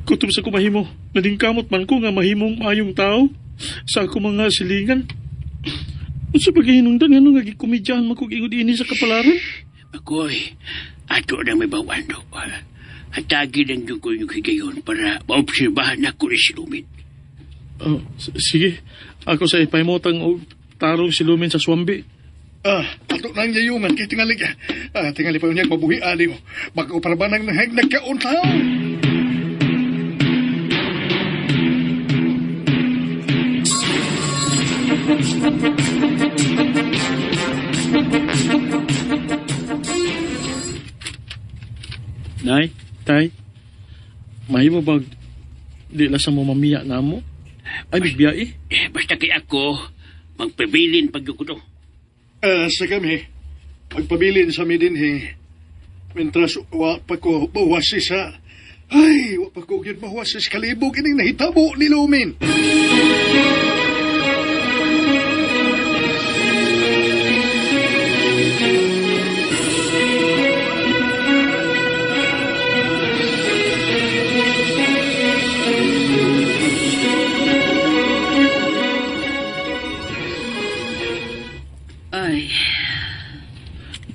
Kutob sa kumahimo, nadingkamot man ko nga mahimong mayong tao sa ako mga silingan. Kung sa paghihinungdan, nga nga gikomedyahan man kong ingon ini sa kapalaran. Ako'y, ato na may bawan do. At tagi lang yung ko yung higayon para maobserbahan ako ni si Lumin. Sige, ako sa ipahimotang og tarong si Lumin sa swambi. Ato nang yayungan kay tingali ka. Tingali pa yun niyang mabuhi ani mo. Magkauparbanang nagkaon tao. Nay, tay, mahimo bag di lasa mo mamiya na mo? Ay, bigbiya eh. Basta kay ako, magpabilin pag ko to. Sa kami, magpabilin sa midin Mentras wa pa ko mawasi sa... Ay, wa pa ko yun mawasi sa kalibog ining nahitabo ni Lumin. Ay,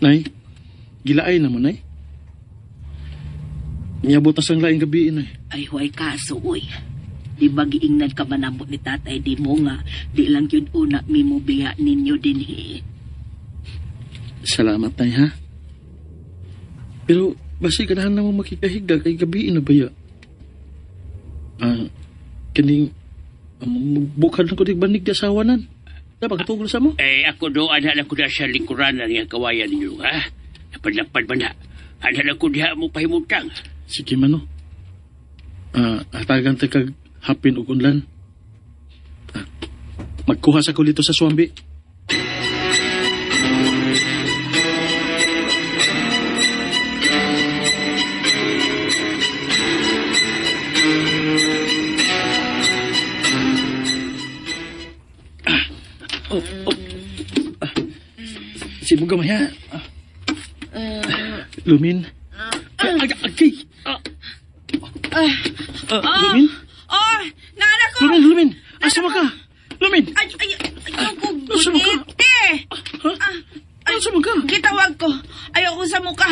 Nay, gilaay na mo, Nay. Niyabot na sang laing gabi, Nay. ay huwag kaso, uy. Di ba giingnan ka manamot ni tatay di mo nga, di lang yun una mimo biya ninyo din Salamat, Nay, ha? Pero, basi ganahan na mo makikahigda kay gabi na baya. Kaning, bukad na ko di banig di asawanan. Dapat katungol sa mo? Ako doon, anhala ko na sa lingkuran ng kawayan ninyo, ha? Napadlapad ba na? Anhala ko diha mo pahimutang. Sige, Mano. Hatagan ta kag hapin ug unlan. Magkuha sa ko dito sa swambi. Si mo gamay ha. Lumin. Agay. Lumin? Oh, naanak ko! Lumin. Asa mo ka? Lumin. Ay, ako Asa mo ka? gunite! Asa mo ka? Gitawag ko. Ayoko sa muka.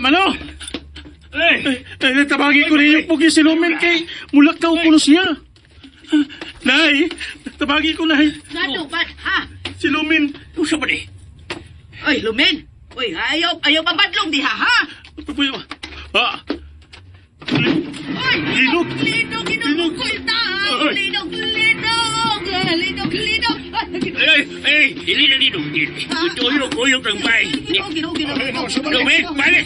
Mano? Tabagi ko rin yung pugi si Lumin kay mulakaw ko na siya. Nay, tabagi ko na. Ano ba? Ha? Si Lumin. Usa ba ni? Oy, Lumin! Uy, ayaw papadlong di ha? Papuyo. Linog. Linog! Linog! Dili na dito. Uyok ang bay. Lumin, balik!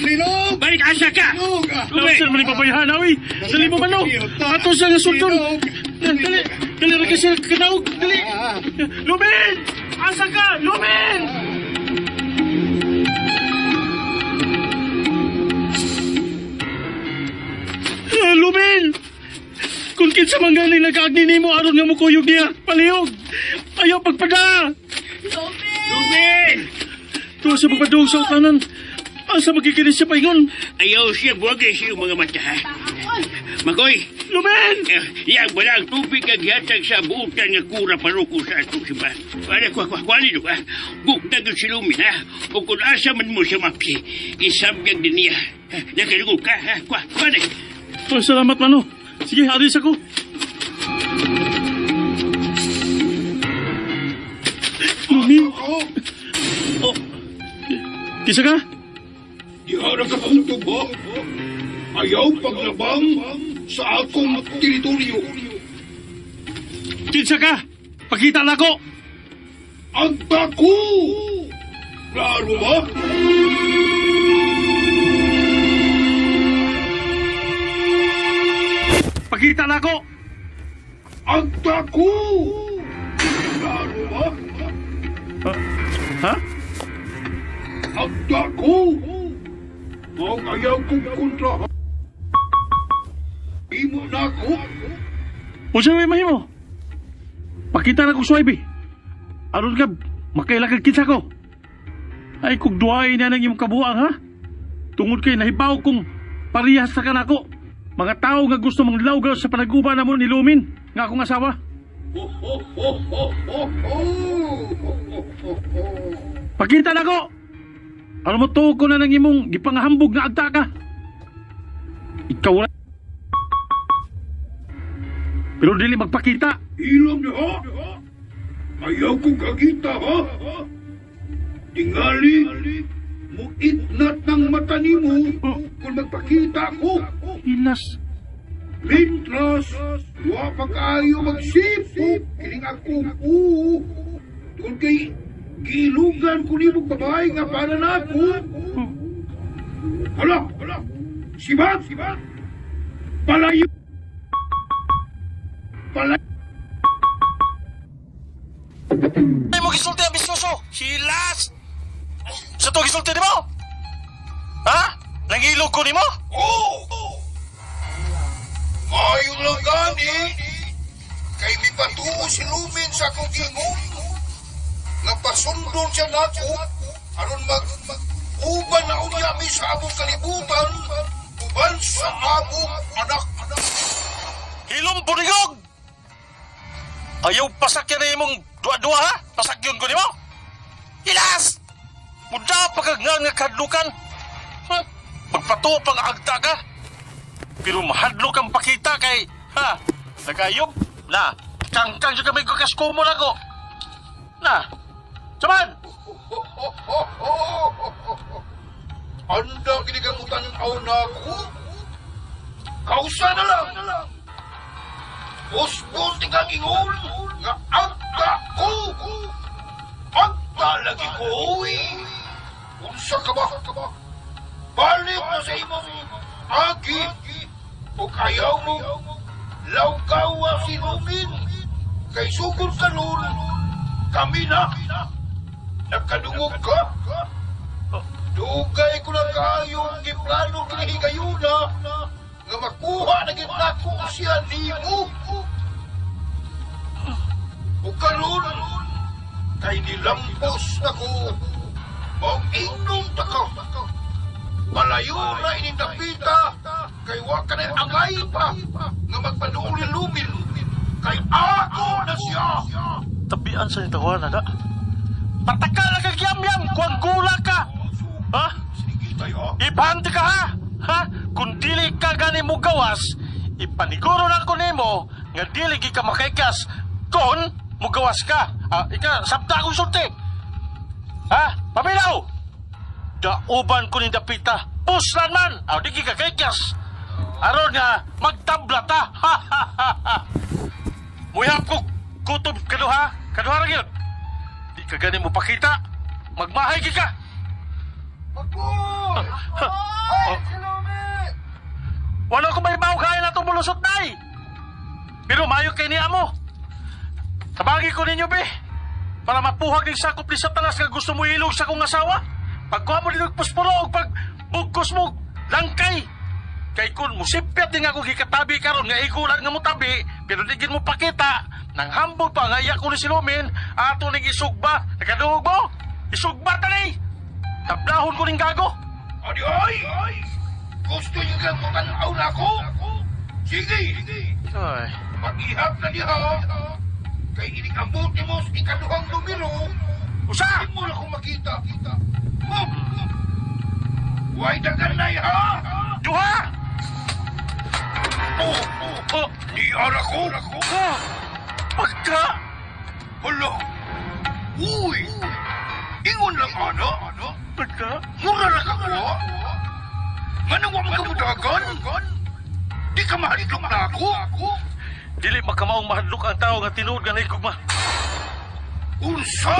Balik, asa ka! Lumin! Saan mo ni papayahan, awi? Dali mo mano. Ato sa nasundon. Dali. Dali rin kasi kanaog. Dali. Lumin! Asa ka? Lumin! Lumin! Kung kinsa man galing nag-agni nimo aron nga mo kuyog niya, palihog. Ayaw pagpada. Lumin! Tuwa sa pagpadung sa utanan. Asa magikinis siya paingon? Ayaw siya buwagay siya mga mata, ha? Makoy, Lumin! yang balang tubig ang hihatag sa buutan nga kura paruko sa atong simbahan. Kuwali do, ha? Bukdagan si Lumin, ha? O kung asa man mo siya mapsi, isabgang din niya. Nakalugog ka, ha? Kuwali. Oh, salamat, Mano. Sige, alis ako. Lumin? Oh, kisa ka? Di harap ka kong tubo. Ayaw paglabang sa akong teritoryo. Kinsa ka? Pakita na ako. Ang bako! Klaro ba? Pakita na ako. Ang bako! Klaro ba? Ha? Ang bako! Ang ayaw kong kontra. Imo na ako. Unsa may mahimo? Pakita na ko suwaybi. Aron ka, makailagag kinsa ko. Ay, kung duwain na ng iyong kabuang, ha? Tungod kay nahibaw kong parihas sa kanako. Mga tao nga gusto mong lawgaw sa panaguba na mo ni Lumin, nga akong asawa. Pakita na ko! Ano mo tuog ko na ng imong gipangahambog na agta ka? Ikaw na. Pero dili magpakita. Ilam niya, ha? Ayaw kong kakita, ha? Tingali, muitnat ng mata nimo kung magpakita ko. Hilas. Mintras, wa pa kayo magsipop, kining akong Doon kay gilugan ko ni mong babae nga para na ako. Hala, sibat, palayo. Ay mo gisulti ang bisyoso! Silas! Sa to gisulti ni mo? Ha? Nangilog ko ni mo? Oo! Mayo lang gani. Kay mi patuo si Lumin sa akong gingon. Napasundon siya nako. Aron uban na unya mi sa among kalibutan. Uban sa among anak. Hilom bunigog! Ayaw pasakyan na imong dua-dua ha? Pasakyan ko ni mo? Hilas! Muda pagkagngan nga kadlukan. Ha? Magpatuo pang agta ka. Pero mahadlok ang pakita kay, ha? Nagayog? Na, kangkang siya kami kakaskumo na ko. Na, saman! Anda kinigamutan ng auna ko. Kausa na lang. Bus tigang ingon nga agta ko. Agta lagi ko, uy. Unsa ka ba? Balik na sa imong agi. O ayaw mo lawgawa si Lumin. Kay sugod ka nun, kami na. Nagkadungog ka. Dugay ko na kayong giplano kinihigayuna nga makuha na gitnako siya nimo. O karon, kay nilampos na ko. O ingnom ta ko. Malayo na ining dapita, kay wa ka na angay pa, nga magpanuuli-lumin, kay ako na siya. Tabian sa nitawa na da. Patakal na kag yam-yam, kuwang gula ka. Ha? Sige tayo. Ipanti ka ha? Ha? Kung dili ka gani mo gawas, ipaniguro na ko nimo nga dili gi ka makaikas kon mo gawas ka. Ika, sabta akong sulti. Ha? Paminaw! Dauban ko ni dapita. Puslan man! Di gi ka kaikas. Aron nga, magtabla ta. Ha ha ha ha. Muyap ko kutob kaduha. Kaduha ra gyud. Di ka gani mo pakita. Magmahay gi ka. Agoy! Ay, silumit! Wala ko may baw kaya na itong bulusot, nay! Pero mayo kay niya mo. Tabagi ko ninyo, be. Para mapuhag ng sakop ni Satanas nga gusto mo ilog sa kong asawa. Pagkuha mo din puspuro o pagbugkos mo langkay. Kay kun musipyat din ako gikatabi karon nga igulan nga mo tabi, pero di gid mo pakita. Nang hambol pa nga iya ko ni silumin, ato ning isugba. Nakadungog mo? Isugba tani! Tablahon ko ning gago. Adi ay! Gusto niyo kang matanaw na ako? Sige! Ay. Mag-ihap na diha. Kay inikambot ni mo sa ikaduhang numero. Usa! Hindi mo na akong makita. Huwag dagan na ha! Duha! Oh! Di ara ko! Pagka! Hala! Uy! Ingon lang ano? Pagka! Mura na ka ko? Manang wa magkamudagan? Di ka mahaliklong na ako? Dili makamaong mahadlok ang tao nga tinuod nga naigugma. Unsa?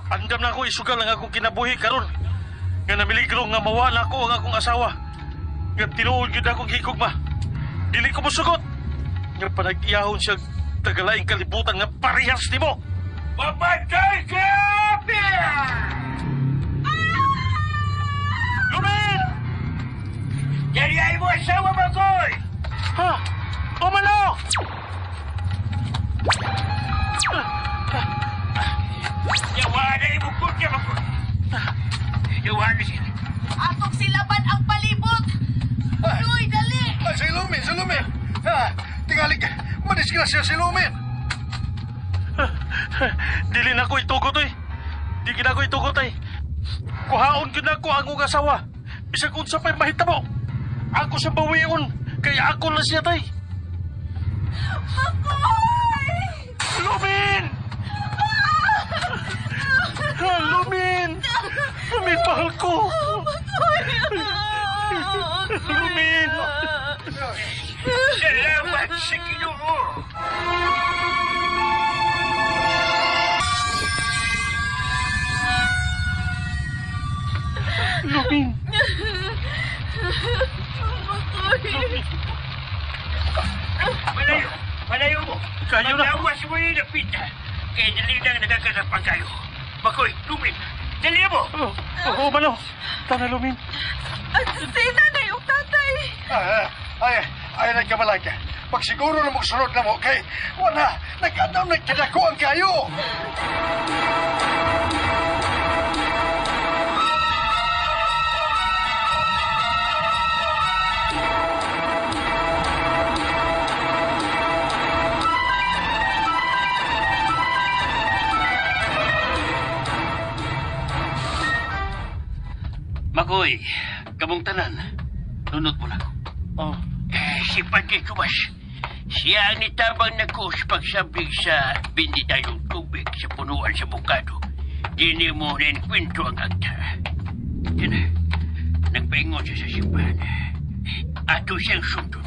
Andam na ako isugal ang akong kinabuhi karon. Nga namiligro nga mawala ko ang akong asawa. Nga tinuod gyud akong higugma. Dili ko mosugot. Nga panag-iyahon siya tagalaing kalibutan nga parehas nimo. Mamatay ka! Lumin! Yari ay mo asawa mo ko'y! Ha? Umano! Yawa na imukot niya mo ko'y! Yawa na siya! Atong silaban ang palibot! Uy, dali! Si Lumin! Tingali ka, madisgrasya si Lumin! Dili na ko itugot eh. Di gina ko itugot eh. Kuhaon gyud ako ang akong asawa. Bisag unsa pa'y mahitabo. Ako sa bawion, kaya ako na siya tay. Lumin! Lumin! Lumin, mahal ko! Lumin! Salamat sa Ginoo! Lumin! Malayo mo! Kayo na. Magawas mo yung napita. Kaya dali lang nagkakasapang kayo. Makoy, Lumin, dali mo! Oo, Mano. Tana, Lumin. Sina na yung tatay. Ay, nagkamalag ka. Pagsiguro na magsunod na mo, kay wala, nagkadam nagkadakuan kayo! Makoy, kamong tanan. Nunod mo na ko. Oh. Si Padre Tomas, siya ang nitabang na kus pagsabing sa binditayong tubig sa punuan sa bukado. Dini mo rin kwento ang akta. Yan na, nagpaingon siya sa simbahan. Ato siyang sundon.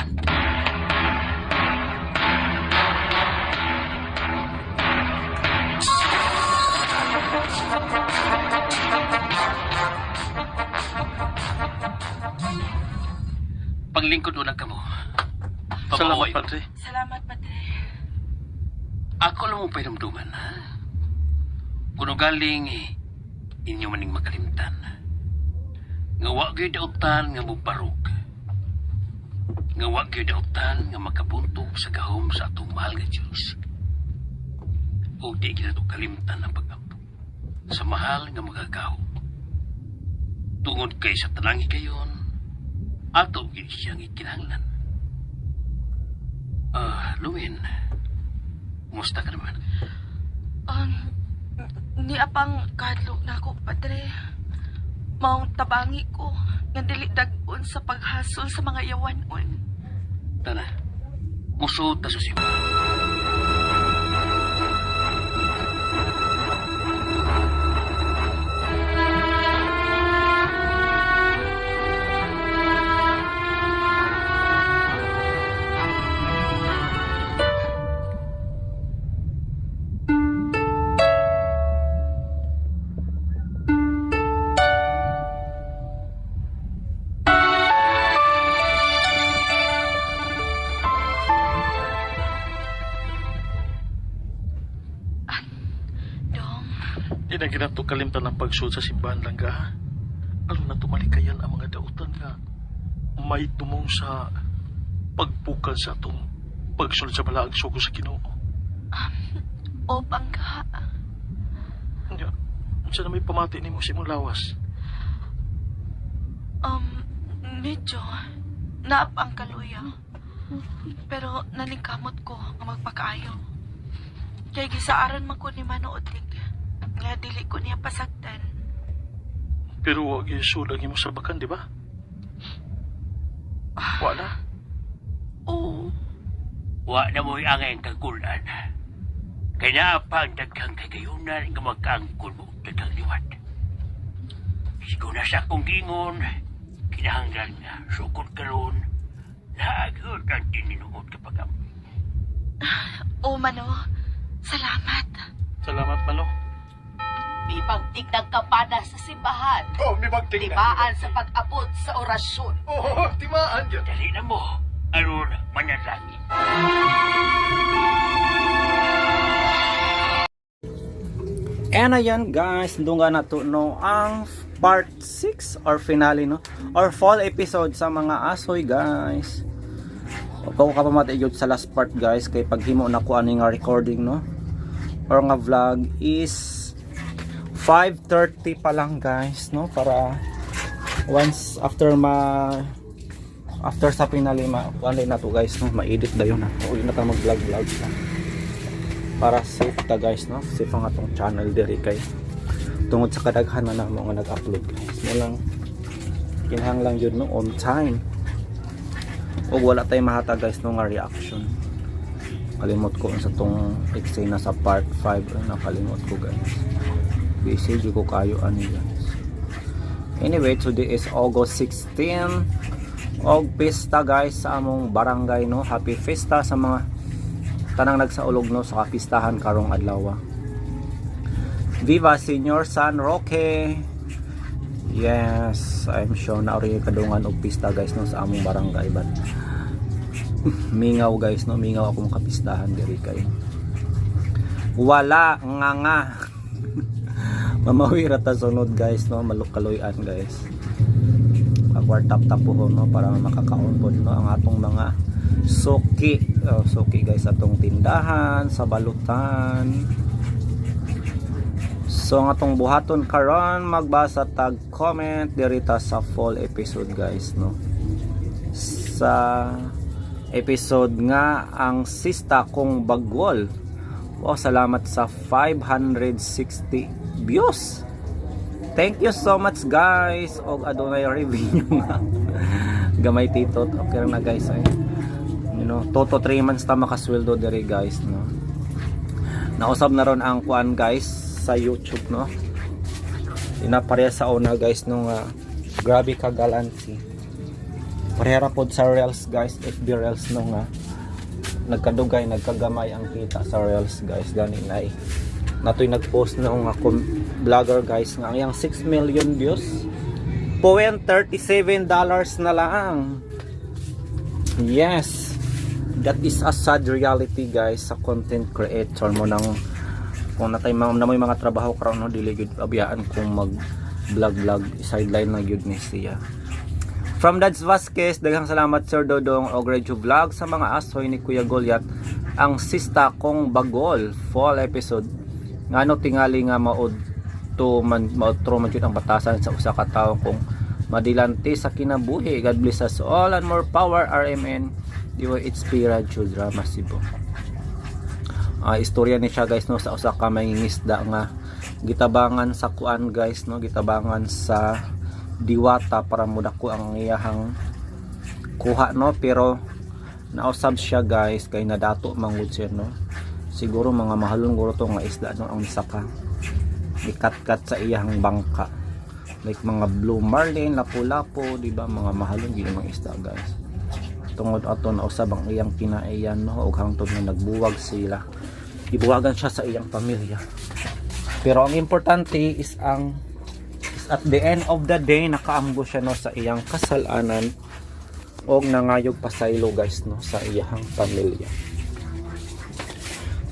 Paglingkod ulang ka mo. Salamat, Padre. Salamat, Padre. Ako lang mo painamduman, ha? Kuno galing, inyo maning makalimtan. Nga wa gyud dautan nga mubarog. Nga wa gyud dautan nga makabuntog sa gahom sa atong mahal nga Diyos. O di gina to kalimtan ang pag-ampo. sa mahal nga mga gaw. Tungod kay sa tanang kayon, ato gid siyang ikinahanglan. Lumin, kumusta ka naman? Ni apang kadlo na ako, padre. Maong tabangi ko nga dili dag-on sa paghasol sa mga yawanon. Tana, musod ta sa simbahan. Dong, Di na ginato kalimtan ng pagsud sa simbahan lang ga. Alam na tumalikayan ang mga dautan nga may tumong sa pagpukal sa atong pagsulod sa balaag sugo sa Ginoo. o bangga. Nya, unsa na may pamati nimo sa imong lawas? Medyo naap ang kaluya. Pero naningkamot ko nga magpakaayo. Kaya gisaaran man ko ni Manoodlig nga dili ko niya pasagdan. Pero wag isulag imo sa bakan, di ba? Wala. Oo. Wa na mo'y angay ang kagulan. Kaya pa ang daghang kagayunan nga magkaangkol mo daghang liwat. Sigo na sa kong gingon, kinahanglan nga sukod karon, naagod ang tininuod kapag ang O Mano, salamat. Salamat, Mano. May pagtigdag ka pa na sa simbahan. Oh, may magtingnan. Timaan sa pag-abot sa orasyon. Oh, timaan dyan. dali na mo, aron manalangin. And ayan guys, dunga na to no ang part 6 or finale no or fall episode sa mga asoy guys. Ako ka pa matigyod sa last part guys kay paghimo na ko ani nga recording no or nga vlog is 5:30 pa lang guys no para once after sa finale wala na to guys no ma-edit dayon na. Uli na ta mag-vlog ta. Para safe ta guys no safe ang atong channel diri kay tungod sa kadaghanan na mo nga nag-upload guys mo lang kinahanglan jud no on time o wala tay mahata guys no nga reaction. Kalimot ko sa tong eksena sa part 5 nakalimot ko guys busy jud ko kayo ani guys. Anyway, today is August 16 og pista guys sa among barangay no. Happy Fiesta sa mga tanang nagsaulog no sa kapistahan karong adlaw. Viva Senior San Roque. Yes, I'm sure na ori kadungan og pista guys no sa among barangay but mingaw guys no, mingaw akong kapistahan diri kay wala nga mamawira ta sunod guys no, malukaloyan guys. Pag tap po no para makakaon po no ang atong mga suki. Suki guys atong tindahan sa balutan. So ang atong buhaton karon magbasa tag comment dirita sa fall episode guys no. Sa episode nga ang sista kong bagwol. Wow, salamat sa 560 views. Thank you so much guys. Og adunay review nga. Gamay titot. Okay na guys ay. You know, 2 to 3 months ta makasweldo diri guys no. Nausab na ron ang kuan guys sa YouTube no. Inapareha sa una guys no nga grabe ka galancy. Parehara pod sa reels guys, FB reels no nga nagkadugay nagkagamay ang kita sa reels guys gani na natoy nagpost na nga vlogger guys nga ang 6 million views $37 na lang. Yes, that is a sad reality guys sa content creator mo nang kung natay na may mga trabaho karon no dili gyud abiyaan kung mag vlog sideline na gyud ni siya. From Dads Vasquez, daghang salamat Sir Dodong og Radyo Vlog sa mga asoy ni Kuya Goliath. Ang sista kong bagol fall episode ngano tingali nga maod dito man mautro man jud ang batasan sa usa ka tawo kung madilante sa kinabuhi. God bless us all and more power, RMN. DYHP Radio Drama Cebu. Istorya ni siya guys no sa usa ka mangingisda nga gitabangan sa kuan guys no, gitabangan sa diwata para mudako ang iyahang kuha no, pero nausab siya guys kay nadato mangud siya no. Siguro mga mahalon guro to nga isda no ang saka ikat-kat sa iyahang bangka, like mga blue marlin, lapu-lapu, di ba, mga mahalon gyud mga isda guys. Tungod ato nausab ang iyang kinaiyan no, ug hangtod nga nagbuwag sila, ibuwagan siya sa iyang pamilya. Pero ang importante is at the end of the day nakaambo siya no sa iyang kasalanan og nangayog pasaylo guys no sa iyang pamilya.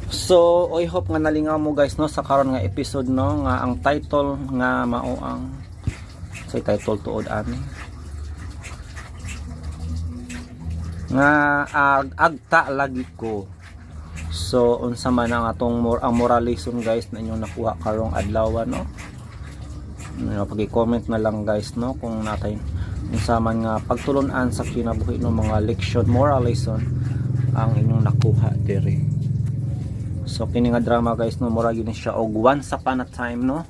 So I hope nga nalingaw mo guys no sa karon nga episode no, nga ang title nga mao ang say title tuod ani nga agta lagi ko. So unsa man ang atong ang moral lesson guys na inyong nakuha karong adlaw no, pag-comment na lang guys no kung natay unsa man nga pagtulon-an sa kinabuhi no, mga leksyon, moral lesson ang inyong nakuha diri. So kini nga drama guys no, mura yun siya og once upon a time no,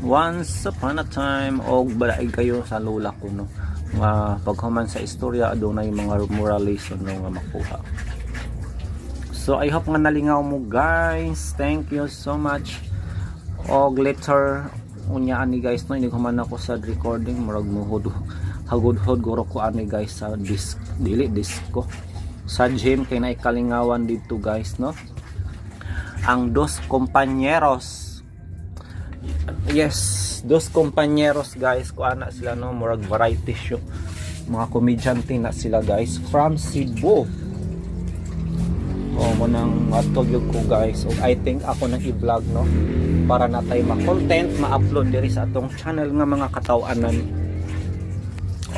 once upon a time og balaig kayo sa lula ko no, nga paghuman sa istorya adunay mga moral lesson no nga makuha. So I hope nga nalingaw mo guys, thank you so much. Og later unya ani guys no, inighuman ako sa recording murag muhod hagod-hod guro ko ani guys sa disc, dili disco sa gym kay na ikalingawan dito guys no, ang Dos Compañeros. Yes, Dos Compañeros guys, kuana sila no, murag variety show, mga komedyante na sila guys from Cebu. Mo nang atog ko guys, og I think ako nang i-vlog no para natay ma-content ma-upload diri sa atong channel nga mga katawanan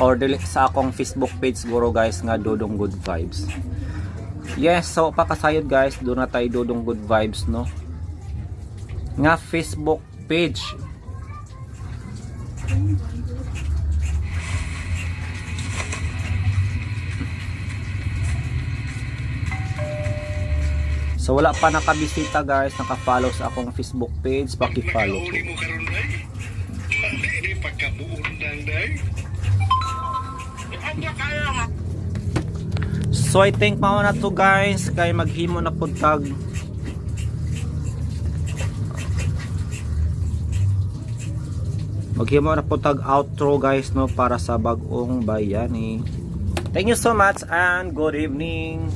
or dili sa akong Facebook page siguro guys nga Dodong Good Vibes. Yes, so pakasayod guys, doon na tayo Dodong Good Vibes no nga Facebook page. So wala pa nakabisita guys, naka-follow sa akong Facebook page, paki-follow ko. Mo karon day. Mali pagkabuon lang day. So I think mao na to guys, kay maghimo na pud tag outro guys no para sa bag-ong bayani. Thank you so much and good evening.